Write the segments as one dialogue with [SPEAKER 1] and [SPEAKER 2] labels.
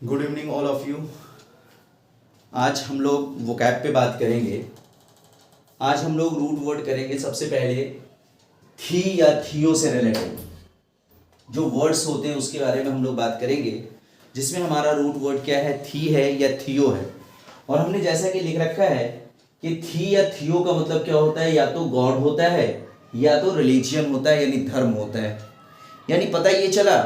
[SPEAKER 1] Good evening all of you. आज हम लोग वोकैब पे बात करेंगे। आज हम लोग रूट वर्ड करेंगे। सबसे पहले थी या थियो से रिलेटेड जो वर्ड्स होते हैं उसके बारे में हम लोग बात करेंगे, जिसमें हमारा रूट वर्ड क्या है, थी है या थियो है। और हमने जैसा कि लिख रखा है कि थी या थियो का मतलब क्या होता है, या तो गॉड होता है या तो रिलीजियन होता है, यानी धर्म होता है। यानी पता ये चला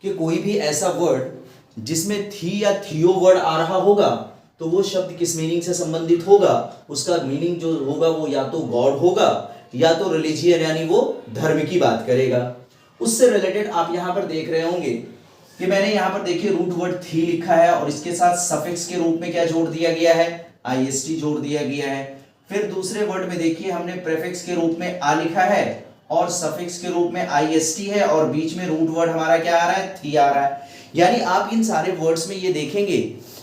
[SPEAKER 1] कि कोई भी ऐसा वर्ड जिसमें थी या थियो वर्ड आ रहा होगा तो वो शब्द किस मीनिंग से संबंधित होगा, उसका मीनिंग जो होगा वो या तो गॉड होगा या तो रिलीजियन यानी वो धर्म की बात करेगा। उससे रिलेटेड आप यहां पर देख रहे होंगे कि मैंने यहां पर देखिए रूट वर्ड थी लिखा है और इसके साथ सफिक्स के रूप में क्या जोड़ दिया गया है, आईएसटी जोड़ दिया गया है। फिर दूसरे वर्ड में देखिए हमने प्रेफिक्स के रूप में आ लिखा है और सफिक्स के रूप में आईएसटी है और बीच में रूट वर्ड हमारा क्या आ रहा है, थी आ रहा है। यानी आप इन सारे वर्ड्स में ये देखेंगे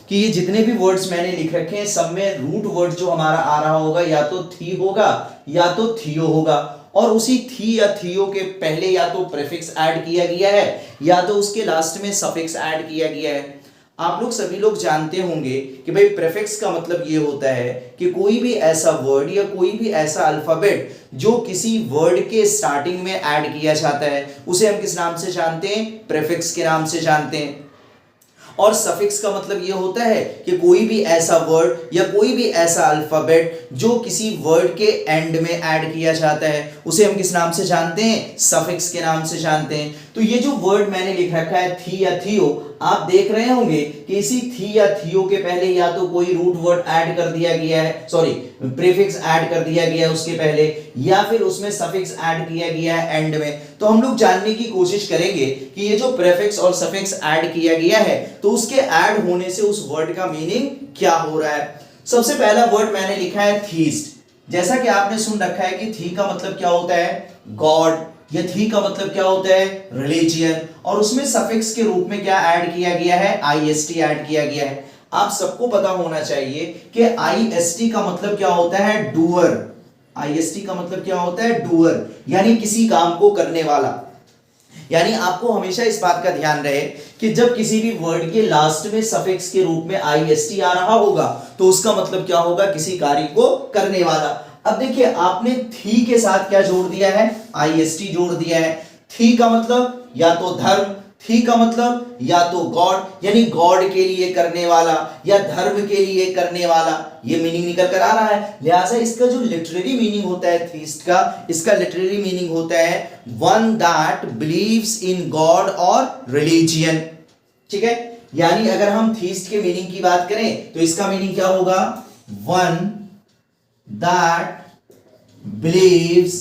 [SPEAKER 1] कि ये जितने भी वर्ड्स मैंने लिख रखे हैं सब में रूट वर्ड जो हमारा आ रहा होगा या तो थी होगा या तो थियो होगा। और उसी थी या थियो के पहले या तो प्रीफिक्स ऐड किया गया है या तो उसके लास्ट में सफिक्स ऐड किया गया है। आप लोग सभी लोग जानते होंगे कि भाई प्रीफिक्स का मतलब ये होता है कि कोई भी ऐसा वर्ड या कोई भी ऐसा अल्फाबेट जो किसी वर्ड के स्टार्टिंग में ऐड किया जाता है उसे हम किस नाम से जानते हैं, प्रीफिक्स के नाम से जानते हैं। और सफिक्स का मतलब यह होता है कि कोई भी ऐसा वर्ड या कोई भी ऐसा अल्फाबेट जो किसी वर्ड के एंड में ऐड किया जाता है उसे हम किस नाम से जानते हैं, सफिक्स के नाम से जानते हैं। तो ये जो वर्ड मैंने लिख रखा है थी या थियो, आप देख रहे होंगे कि इसी थी या थियो के पहले या तो कोई रूट वर्ड ऐड कर दिया गया है, सॉरी प्रीफिक्स ऐड कर दिया गया है उसके पहले, या फिर उसमें सफिक्स ऐड किया गया है एंड में। तो हम लोग जानने की कोशिश करेंगे कि ये जो प्रीफिक्स और सफिक्स ऐड किया गया है तो उसके ऐड होने से उस वर्ड का मीनिंग क्या हो रहा है। सबसे पहला वर्ड मैंने लिखा है थीस्ट। जैसा कि आपने सुन रखा है कि थी का मतलब क्या होता है, गॉड, या थी का मतलब क्या होता है, रिलीजियन, और उसमें सफिक्स के रूप में क्या ऐड किया गया है, आईएसटी ऐड किया गया है। आप सबको पता होना चाहिए कि आईएसटी का मतलब क्या होता है, डूअर। आईएसटी का मतलब क्या होता है, डूअर, यानी किसी काम को करने वाला। यानी आपको हमेशा इस बात का ध्यान रहे कि जब किसी भी वर्ड के लास्ट में सफिक्स के रूप में आईएसटी आ रहा होगा तो उसका मतलब क्या होगा, किसी कार्य को करने वाला। अब देखिए आपने थी के साथ क्या जोड़ दिया है, आईएसटी जोड़ दिया है। थी का मतलब या तो धर्म, थी का मतलब या तो गॉड, यानी गॉड के लिए करने वाला या धर्म के लिए करने वाला, ये मीनिंग निकल कर आ रहा है। लिहाजा इसका जो लिटरेरी मीनिंग होता है थीस्ट का, इसका लिटरेरी मीनिंग होता है one that believes in God और रिलीजियन। ठीक है, यानी अगर हम थीस्ट के मीनिंग की बात करें तो इसका मीनिंग क्या होगा, one that believes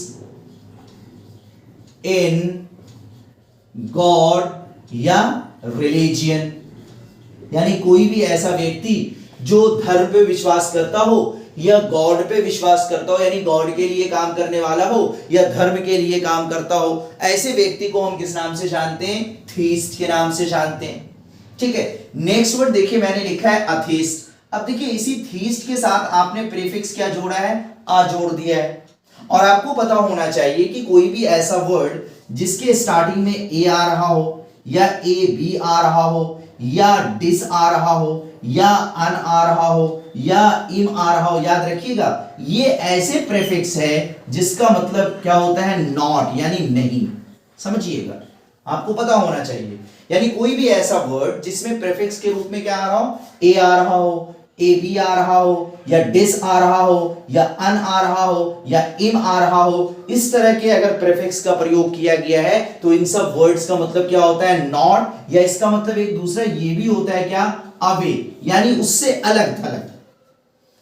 [SPEAKER 1] in God या रिलीजियन, यानी कोई भी ऐसा व्यक्ति जो धर्म पे विश्वास करता हो या गॉड पे विश्वास करता हो, यानी गॉड के लिए काम करने वाला हो या धर्म के लिए काम करता हो, ऐसे व्यक्ति को हम किस नाम से जानते हैं, थीस्ट के नाम से जानते हैं। ठीक है, नेक्स्ट वर्ड देखिए मैंने लिखा है अथीस्ट। अब देखिए इसी थीस्ट के साथ आपने प्रीफिक्स क्या जोड़ा है, आ जोड़ दिया है। और आपको पता होना चाहिए कि कोई भी ऐसा वर्ड जिसके स्टार्टिंग में ए आ रहा हो या ए बी आ रहा हो या डिस आ रहा हो या अन आ रहा हो या इम आ रहा हो, याद रखिएगा ये ऐसे प्रीफिक्स है जिसका मतलब क्या होता है, नॉट, यानी नहीं। समझिएगा, आपको पता होना चाहिए। यानी कोई भी ऐसा वर्ड जिसमें प्रीफिक्स के रूप में क्या आ रहा हो, ए आ रहा हो, ए बी आ रहा हो या डिस आ रहा हो या अन आ रहा हो या इम आ रहा हो, इस तरह के अगर प्रीफिक्स का प्रयोग किया गया है तो इन सब वर्ड्स का मतलब क्या होता है, नॉट, या इसका मतलब एक दूसरा ये भी होता है क्या, अवे, यानी उससे अलग थलग,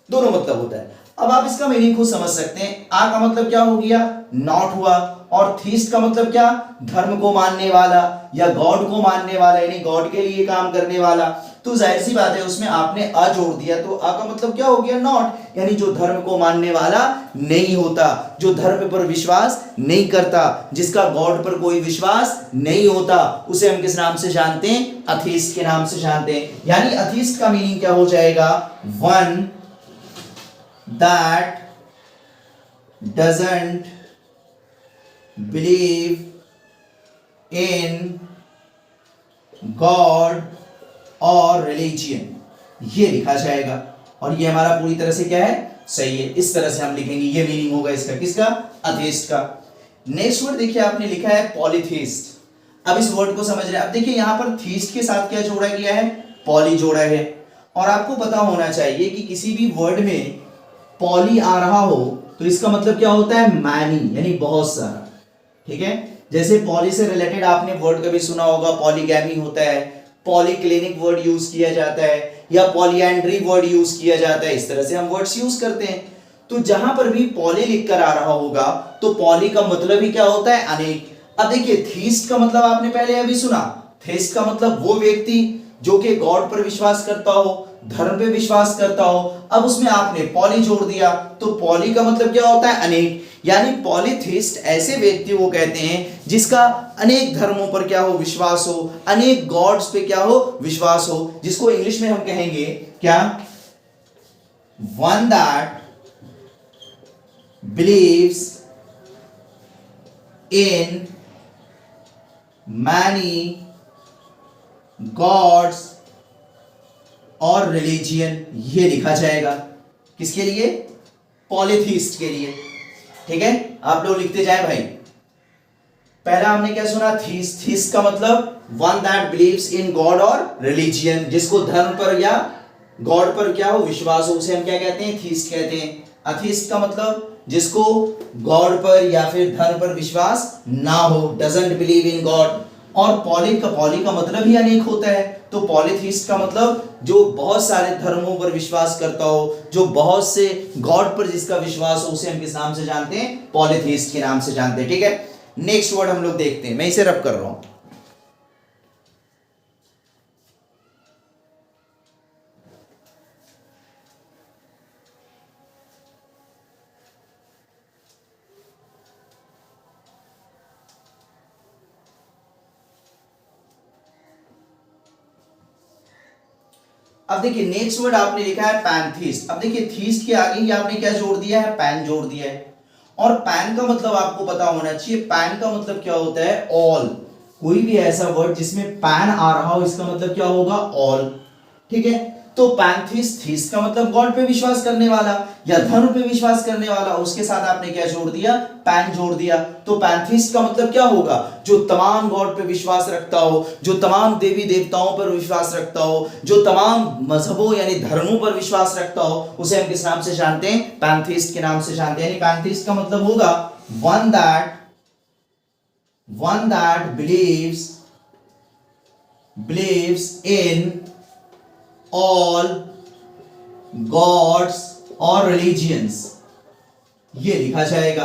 [SPEAKER 1] दोनों मतलब होता है। अब आप इसका मीनिंग खुद समझ सकते हैं। आ का मतलब क्या हो गया, नॉट हुआ, और थीस्ट का मतलब क्या, धर्म को मानने वाला या गॉड को मानने वाला, यानी गॉड के लिए काम करने वाला। तो जाहिर सी बात है उसमें आपने अ जोड़ दिया तो आ का मतलब क्या हो गया, नॉट, यानी जो धर्म को मानने वाला नहीं होता, जो धर्म पर विश्वास नहीं करता, जिसका गॉड पर कोई विश्वास नहीं होता, उसे हम किस नाम से जानते हैं, अथीस्ट के नाम से जानते हैं। यानी अथीस्ट का मीनिंग क्या हो जाएगा, one that doesn't believe in God और रिलीजियन, ये लिखा जाएगा। और ये हमारा पूरी तरह से क्या है, सही है। इस तरह से हम लिखेंगे, ये मीनिंग होगा इसका, किसका, अथेइस्ट का। नेक्स्ट वर्ड देखिए आपने लिखा है पॉलीथीस्ट। अब इस वर्ड को समझ रहे हैं। अब देखिए यहां पर थीस्ट के साथ क्या जोड़ा गया है, पॉली जोड़ा है। और आपको पता होना चाहिए कि किसी भी वर्ड में पॉली आ रहा हो तो इसका मतलब क्या होता है, मैनी, यानी बहुत सारा। ठीक है, जैसे पॉली से रिलेटेड आपने वर्ड कभी सुना होगा, पॉलीगैमी होता है, पॉलीक्लिनिक वर्ड यूज किया जाता है, या पॉलीएंड्री वर्ड यूज किया जाता है। इस तरह से हम वर्ड्स यूज करते हैं। तो जहां पर भी पॉली लिखकर आ रहा होगा तो पॉली का मतलब ही क्या होता है, अनेक। अब देखिए थीस्ट का मतलब आपने पहले अभी सुना, थीस्ट का मतलब वो व्यक्ति जो कि गॉड पर विश्वास करता हो, धर्म पे विश्वास करता हो। अब उसमें आपने पॉली जोड़ दिया तो पॉली का मतलब क्या होता है, अनेक। यानी पॉलीथीस्ट ऐसे व्यक्ति को कहते हैं जिसका अनेक धर्मों पर क्या हो, विश्वास हो, अनेक गॉड्स पे क्या हो, विश्वास हो, जिसको इंग्लिश में हम कहेंगे क्या, one that believes in many gods और रिलीजियन, ये लिखा जाएगा किसके लिए, पॉलीथीस्ट के लिए। ठीक है, आप लोग लिखते जाए भाई। पहला हमने क्या सुना, थीस्ट। थीस्ट का मतलब one that believes in God और रिलीजियन, जिसको धर्म पर या गॉड पर क्या हो, विश्वास हो, उसे हम क्या कहते हैं, थीस्ट कहते हैं। अथीस्ट का मतलब जिसको गॉड पर या फिर धर्म पर विश्वास ना हो, डजंट बिलीव इन गॉड। और पॉली का मतलब ही अनेक होता है। तो पॉलीथीस्ट का मतलब जो बहुत सारे धर्मों पर विश्वास करता हो, जो बहुत से गॉड पर जिसका विश्वास हो, उसे हम किस नाम से जानते हैं, पॉलीथीस्ट के नाम से जानते हैं। ठीक है, नेक्स्ट वर्ड हम लोग देखते हैं, मैं इसे रब कर रहा हूं। अब देखिए नेक्स्ट वर्ड आपने लिखा है पैंथीस्ट। अब देखिए थीस्ट के आगे ही आपने क्या जोड़ दिया है, पैन जोड़ दिया है। और पैन का मतलब आपको पता होना चाहिए, पैन का मतलब क्या होता है, ऑल। कोई भी ऐसा वर्ड जिसमें पैन आ रहा हो इसका मतलब क्या होगा, ऑल। ठीक है, तो पैंथीस्ट, थीस्ट का मतलब गॉड पे विश्वास करने वाला या धर्म पे विश्वास करने वाला, उसके साथ आपने क्या जोड़ दिया, पैन जोड़ दिया। तो पैंथीस्ट का मतलब क्या होगा, जो तमाम गॉड पे विश्वास रखता हो, जो तमाम देवी देवताओं पर विश्वास रखता हो, जो तमाम मजहबों यानी धर्मों पर विश्वास रखता हो, उसे हम किस नाम से जानते हैं, पैंथीस्ट के नाम से जानते हैं। यानी पैंथीस्ट का मतलब होगा one that believes in all gods और religions, ये लिखा जाएगा,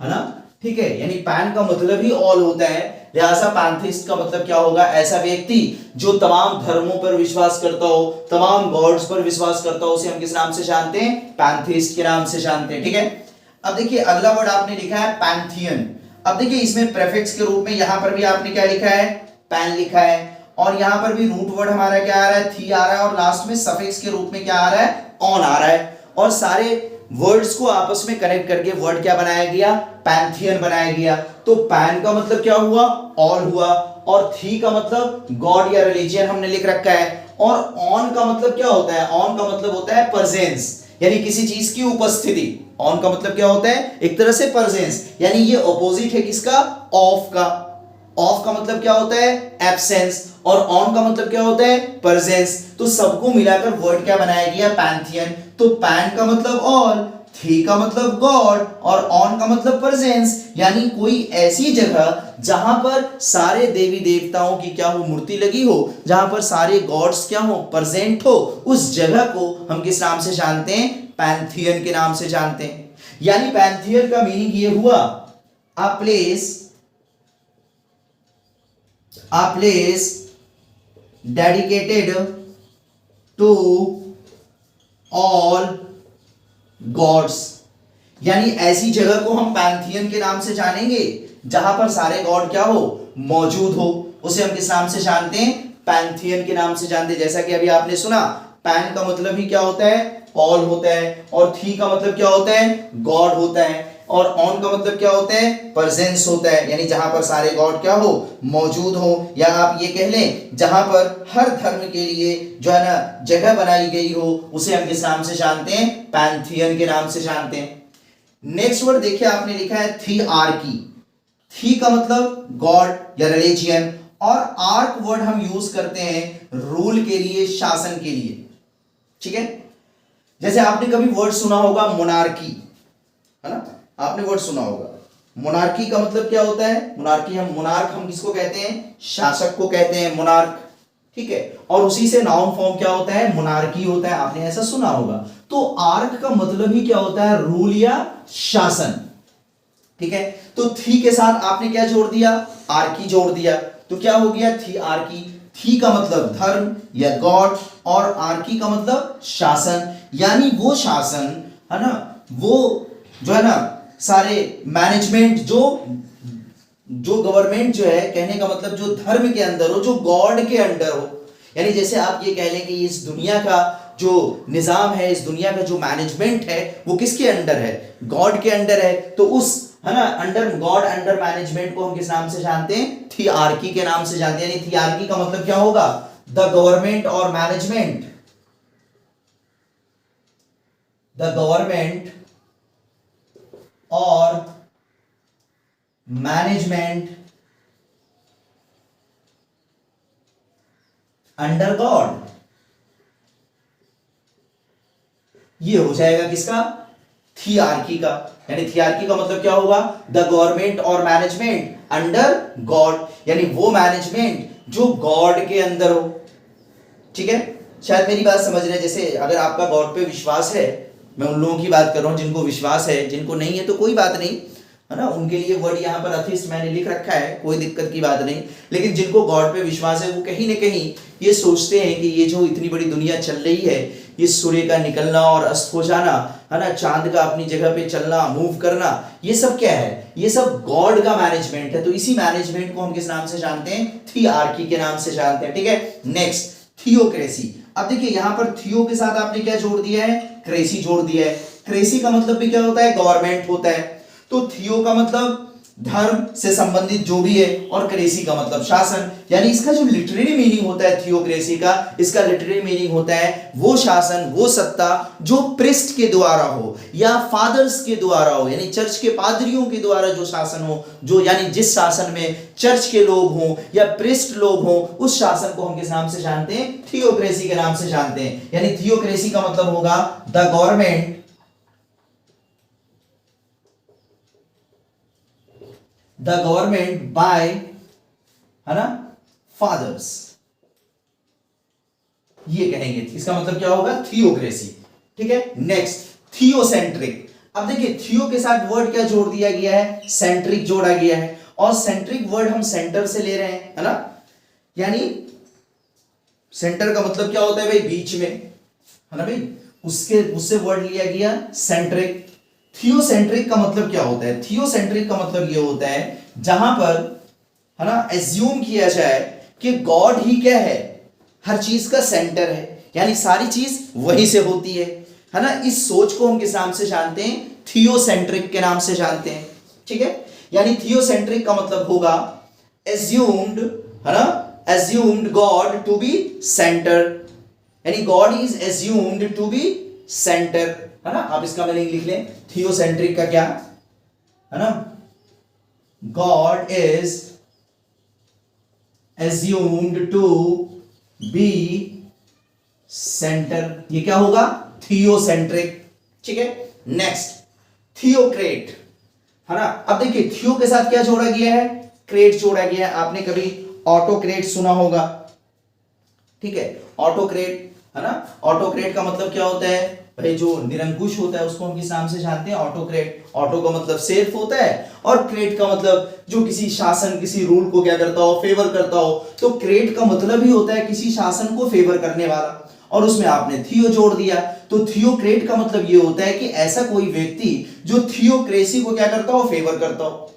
[SPEAKER 1] है ना। ठीक है, यानी पैन का मतलब ही ऑल होता है, लिहाजा पैंथीस्ट का मतलब क्या होगा, ऐसा व्यक्ति जो तमाम धर्मों पर विश्वास करता हो, तमाम गॉड्स पर विश्वास करता हो, उसे हम किस नाम से जानते हैं, पैंथीस्ट के नाम से जानते हैं। ठीक है, अब देखिए अगला वर्ड आपने लिखा है पैंथियन। अब देखिए इसमें प्रेफिक्स के रूप में यहां पर भी आपने क्या लिखा है, पैन लिखा है, और यहां पर भी रूट वर्ड हमारा क्या आ रहा है, थी आ रहा है, और लास्ट में सफिक्स के रूप में क्या आ रहा है, ऑन आ रहा है। और सारे वर्ड्स को आपस में कनेक्ट करके वर्ड क्या बनाया गया, पैंथियन बनाया गया। तो पैन का मतलब क्या हुआ, ऑल हुआ, और थी का मतलब गॉड या रिलीजियन हमने लिख रखा है, और ऑन का मतलब क्या होता है, ऑन का मतलब होता है प्रेजेंस, यानी किसी चीज की उपस्थिति। ऑन का मतलब क्या होता है, एक तरह से प्रेजेंस, यानी ये ऑपोजिट है किसका, ऑफ का। ऑफ का मतलब क्या होता है, एब्सेंस, और ऑन का मतलब क्या होता है, प्रेजेंस। तो सबको मिलाकर वर्ड क्या बनाया गया, पैंथियन। तो पैन का मतलब ऑल, थी का मतलब गॉड, और ऑन का मतलब प्रेजेंस, यानी कोई ऐसी जगह जहां पर सारे देवी देवताओं की क्या हो, मूर्ति लगी हो, जहां पर सारे गॉड्स क्या हो, प्रेजेंट हो, उस जगह को हम किस नाम से जानते हैं, पैंथियन के नाम से जानते हैं। यानी पैंथियन का मीनिंग ये हुआ, a place dedicated to all gods, यानी ऐसी जगह को हम पैंथियन के नाम से जानेंगे जहां पर सारे गॉड क्या हो, मौजूद हो, उसे हम किस नाम से जानते हैं, पैंथियन के नाम से जानते हैं। जैसा कि अभी आपने सुना, पैन का मतलब ही क्या होता है, ऑल होता है, और थी का मतलब क्या होता है, गॉड होता है। और ऑन का मतलब क्या होता है, प्रेजेंस होता है, यानी जहां पर सारे गॉड क्या हो, मौजूद हो, या आप ये कह लें जहां पर हर धर्म के लिए जो है ना जगह बनाई गई हो, उसे हम किस नाम से जानते हैं, पैंथियन के नाम से जानते हैं। नेक्स्ट वर्ड देखिए आपने लिखा है थियार्की। थी का मतलब गॉड या रिलीजियन, और आर्क वर्ड हम यूज करते हैं रूल के लिए, शासन के लिए, ठीक है। जैसे आपने कभी वर्ड सुना होगा मोनार्की, है ना, आपने वर्ड सुना होगा। मोनार्की का मतलब क्या होता है, मोनार्की मोनार्क हम किसको कहते हैं, शासक को कहते हैं मोनार्क, ठीक है। और उसी से नाउन फॉर्म क्या होता है, मोनार्की होता है, आपने ऐसा सुना होगा। तो आर्क का मतलब ही क्या होता है, रूल या शासन, ठीक है। तो थी के साथ आपने क्या जोड़ दिया, आर्की जोड़ दिया, तो क्या हो गया, थी आर्की। थी का मतलब धर्म या गॉड, और आर्की का मतलब शासन, यानी वो शासन, है ना, वो जो है ना सारे मैनेजमेंट, जो गवर्नमेंट जो है, कहने का मतलब जो धर्म के अंदर हो, जो गॉड के अंडर हो, यानी जैसे आप ये कह लें कि इस दुनिया का जो निजाम है, इस दुनिया का जो मैनेजमेंट है, वो किसके अंडर है, गॉड के अंडर है। तो उस, है ना, अंडर गॉड, अंडर मैनेजमेंट को हम किस नाम से जानते हैं, थियार्की के नाम से जानते हैं। यानी थियार्की का मतलब क्या होगा, द गवर्नमेंट और मैनेजमेंट, द गवर्नमेंट और मैनेजमेंट अंडर गॉड, ये हो जाएगा किसका, थियार्की का। यानी थियार्की का मतलब क्या होगा, द गवर्नमेंट और मैनेजमेंट अंडर गॉड, यानी वो मैनेजमेंट जो गॉड के अंदर हो, ठीक है। शायद मेरी बात समझ रहे हैं। जैसे अगर आपका गॉड पे विश्वास है, मैं उन लोगों की बात कर रहा हूं जिनको विश्वास है, जिनको नहीं है तो कोई बात नहीं, है ना, उनके लिए वर्ड यहाँ पर अथिस्ट मैंने लिख रखा है, कोई दिक्कत की बात नहीं। लेकिन जिनको गॉड पे विश्वास है, वो कहीं ना कहीं ये सोचते हैं कि ये जो इतनी बड़ी दुनिया चल रही है, ये सूर्य का निकलना और अस्त हो जाना, है ना, चांद का अपनी जगह पे चलना, मूव करना, ये सब क्या है, ये सब गॉड का मैनेजमेंट है। तो इसी मैनेजमेंट को हम किस नाम से जानते हैं, थियार्की के नाम से जानते हैं, ठीक है। Next, theocracy. अब देखिए यहां पर थियो के साथ आपने क्या जोड़ दिया है, क्रेसी जोड़ दिया है। क्रेसी का मतलब भी क्या होता है, गवर्नमेंट होता है। तो थियो का मतलब धर्म से संबंधित जो भी है, और क्रेसी का मतलब शासन। यानी इसका जो लिटरेरी मीनिंग होता है थियोक्रेसी का, इसका लिटरेरी मीनिंग होता है वो शासन, वो सत्ता जो प्रिस्ट के द्वारा हो या फादर्स के द्वारा हो, यानी चर्च के पादरियों के द्वारा जो शासन हो, जो यानी जिस शासन में चर्च के लोग हों या प्रिस्ट लोग हों, उस शासन को हम किस नाम से जानते हैं, थियोक्रेसी के नाम से जानते हैं। यानी थियोक्रेसी का मतलब होगा the government, the government by, है ना, फादर्स, ये कहेंगे। इसका मतलब क्या होगा, थियोक्रेसी, ठीक है। नेक्स्ट, थियोसेंट्रिक। अब देखिए थियो के साथ वर्ड क्या जोड़ दिया गया है, सेंट्रिक जोड़ा गया है। और सेंट्रिक वर्ड हम सेंटर से ले रहे हैं, है ना, यानी सेंटर का मतलब क्या होता है भाई, बीच में, है ना भाई, उससे वर्ड लिया गया सेंट्रिक। थियोसेंट्रिक का मतलब क्या होता है, थियोसेंट्रिक का मतलब ये होता है जहां पर, है ना, एज्यूम किया जाए कि गॉड ही क्या है, हर चीज का सेंटर है, यानी सारी चीज वहीं से होती है ना। इस सोच को हम किस नाम से जानते हैं, थियोसेंट्रिक के नाम से जानते हैं, ठीक है। यानी थियोसेंट्रिक का मतलब होगा एज्यूम्ड, है ना, assumed God to be centre, यानी God is assumed to be centre, है ना। आप इसका मीनिंग लिख लें, थियोसेंट्रिक का क्या, है ना, God is assumed to be centre, ये क्या होगा, थियोसेंट्रिक, ठीक है। नेक्स्ट, थियोक्रेट, है ना। अब देखिए थियो के साथ क्या जोड़ा गया है, क्रेट जोड़ा गया है। आपने कभी ऑटोक्रेट सुना होगा, ठीक है, ऑटोक्रेट, है ना। ऑटोक्रेट का मतलब क्या होता है भाई, जो निरंकुश होता है उसको हम किस नाम से जानते हैं, ऑटोक्रेट। ऑटो का मतलब सेल्फ होता है, और क्रेट का मतलब जो किसी शासन, किसी रूल को क्या करता हो, फेवर करता हो। तो क्रेट का मतलब ही होता है किसी शासन को फेवर करने वाला, और उसमें आपने थियो जोड़ दिया। तो थियोक्रेट का मतलब ये होता है कि ऐसा कोई व्यक्ति जो थियोक्रेसी को क्या करता हो, फेवर करता हो,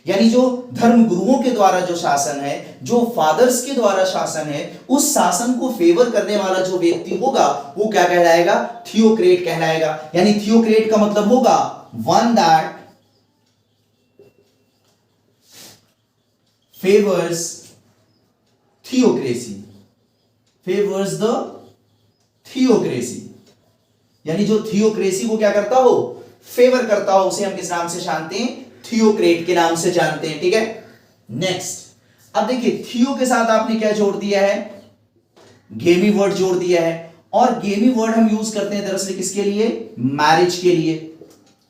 [SPEAKER 1] यानी जो धर्म गुरुओं के द्वारा जो शासन है, जो फादर्स के द्वारा शासन है, उस शासन को फेवर करने वाला जो व्यक्ति होगा वो क्या कहलाएगा, थियोक्रेट कहलाएगा। यानी थियोक्रेट का मतलब होगा one that favours theocracy, favours the theocracy, यानी जो थियोक्रेसी को क्या करता हो, फेवर करता हो, उसे हम किस नाम से जानते हैं, थियोक्रेट के नाम से जानते हैं। ठीक है, नेक्स्ट अब देखिए थियो के साथ आपने क्या जोड़ दिया है, गेमी वर्ड जोड़ दिया है, और गेमी वर्ड हम यूज करते हैं दरअसल किसके लिए, मैरिज के लिए।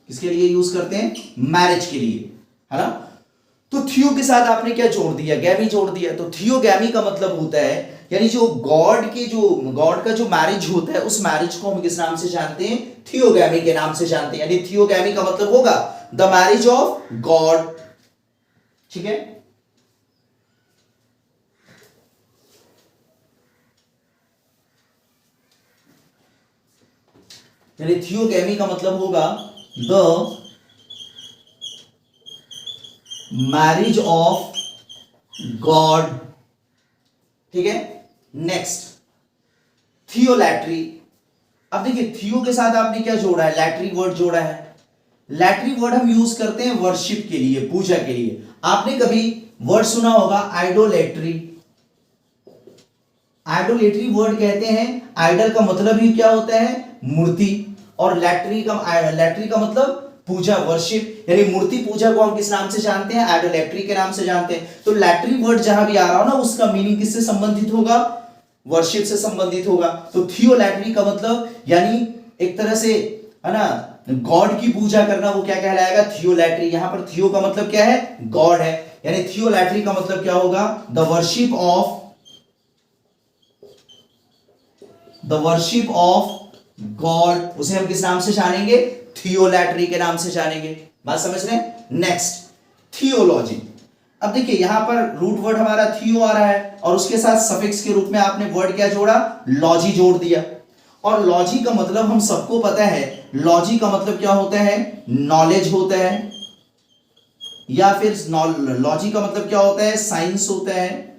[SPEAKER 1] किसके लिए यूज करते हैं, मैरिज के लिए, है ना। तो थियो के साथ आपने क्या जोड़ दिया, गैमी जोड़ दिया। तो थियोगैमी का मतलब होता है, यानी जो गॉड का जो मैरिज होता है, उस मैरिज को हम किस नाम से जानते हैं, थियोगैमी के नाम से जानते हैं। यानी थियोगैमी का मतलब होगा द मैरिज ऑफ गॉड। ठीक है, यानी थियोगैमी का मतलब होगा द मैरिज ऑफ गॉड। ठीक है, नेक्स्ट थियोलैट्री। अब देखिए थियो के साथ आपने क्या जोड़ा है, लैट्री वर्ड जोड़ा है। लैट्री वर्ड हम यूज करते हैं वर्शिप के लिए, पूजा के लिए। आपने कभी वर्ड सुना होगा आइडोलेट्री। आइडोलेट्री वर्ड कहते हैं, आइडल का मतलब ही क्या होता है, मूर्ति, और लैट्री का मतलब पूजा, वर्शिप, यानी मूर्ति पूजा को हम किस नाम से जानते हैं, आइडोलेट्री के नाम से जानते हैं। तो लैट्री वर्ड जहां भी आ रहा हो ना, उसका मीनिंग किससे संबंधित होगा, वर्शिप से संबंधित होगा। तो थियोलैट्री का मतलब यानी एक तरह से, है ना, गॉड की पूजा करना, वो क्या कहलाएगा, थियोलैट्री। यहां पर थियो का मतलब क्या है, गॉड है, यानी थियोलैट्री का मतलब क्या होगा, द वर्शिप ऑफ गॉड। उसे हम किस नाम से जानेंगे, थियोलैट्री के नाम से जानेंगे। बात समझ रहे हैं। Next theology. अब देखिए यहां पर रूट वर्ड हमारा थियो आ रहा है, और उसके साथ सफिक्स के रूप में आपने वर्ड क्या जोड़ा, लॉजी जोड़ दिया। और लॉजी का मतलब हम सबको पता है, लॉजी का मतलब क्या होता है, नॉलेज होता है, या फिर लॉजी का मतलब क्या होता है, साइंस होता है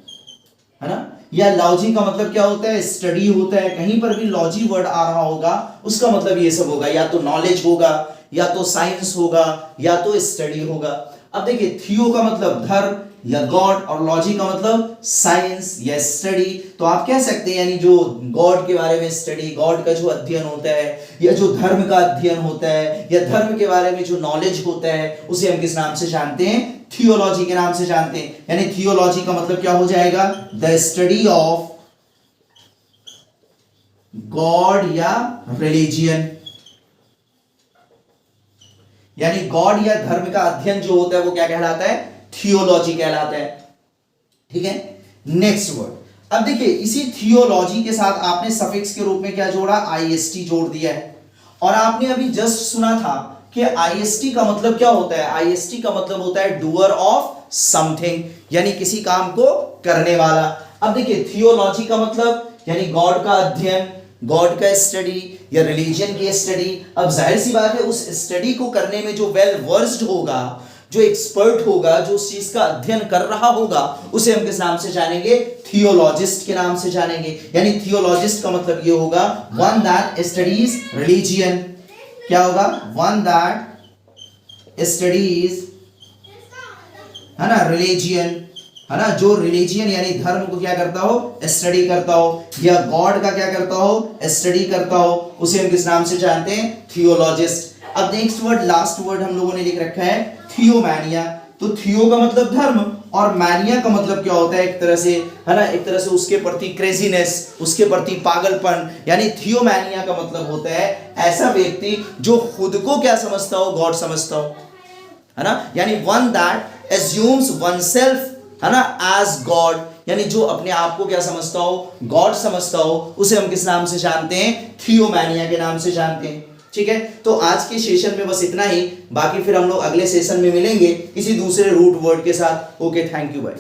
[SPEAKER 1] ना, या लॉजी का मतलब क्या होता है, स्टडी होता है। कहीं पर भी लॉजी वर्ड आ रहा होगा, उसका मतलब ये सब होगा, या तो नॉलेज होगा, या तो साइंस होगा, या तो स्टडी होगा। अब देखिए थियो का मतलब धर्म या गॉड, और लॉजी का मतलब साइंस या स्टडी। तो आप कह सकते हैं यानी जो गॉड के बारे में स्टडी, गॉड का जो अध्ययन होता है, या जो धर्म का अध्ययन होता है, या धर्म के बारे में जो नॉलेज होता है, उसे हम किस नाम से जानते हैं, थियोलॉजी के नाम से जानते हैं। यानी थियोलॉजी का मतलब क्या हो जाएगा, द स्टडी ऑफ गॉड या रिलीजियन, यानी गॉड या धर्म का अध्ययन जो होता है वो क्या कहलाता है, थियोलॉजी कहलाता है। ठीक है, नेक्स्ट वर्ड। अब देखिए इसी थियोलॉजी के साथ आपने सफिक्स के रूप में क्या जोड़ा, आईएसटी जोड़ दिया है। और आपने अभी जस्ट सुना था कि आईएसटी का मतलब क्या होता है, आईएसटी का मतलब होता है डूअर ऑफ समथिंग, यानी किसी काम को करने वाला। अब देखिए थियोलॉजी का मतलब यानी गॉड का अध्ययन, गॉड का स्टडी, या रिलीजन की स्टडी। अब जाहिर सी बात है उस स्टडी को करने में जो वेल वर्स्ड होगा, जो एक्सपर्ट होगा, जो उस चीज का अध्ययन कर रहा होगा, उसे हम किस नाम से जानेंगे, थियोलॉजिस्ट के नाम से जानेंगे। यानी थियोलॉजिस्ट का मतलब ये होगा वन दैट स्टडीज रिलीजियन। क्या होगा, वन दैट स्टडीज, है ना, रिलीजियन, है ना, जो रिलीजियन यानी धर्म को क्या करता हो, स्टडी करता हो, या गॉड का क्या करता हो, स्टडी करता हो, उसे हम किस नाम से जानते हैं, थियोलॉजिस्ट। अब नेक्स्ट वर्ड, लास्ट वर्ड हम लोगों ने लिख रखा है थियोमैनिया। तो थियो का मतलब धर्म, और मैनिया का मतलब क्या होता है, एक तरह से, है ना, एक तरह से उसके प्रति क्रेजीनेस, उसके प्रति पागलपन। यानी थियोमैनिया का मतलब होता है ऐसा व्यक्ति जो खुद को क्या समझता हो, गॉड समझता हो, है ना, यानी वन दैट एज्यूम्स वनसेल्फ, है ना, एज गॉड, यानी जो अपने आप को क्या समझता हो, गॉड समझता हो, उसे हम किस नाम से जानते हैं, थियोमैनिया के नाम से जानते हैं। ठीक है, तो आज के सेशन में बस इतना ही, बाकी फिर हम लोग अगले सेशन में मिलेंगे किसी दूसरे रूट वर्ड के साथ। Okay, thank you, bye.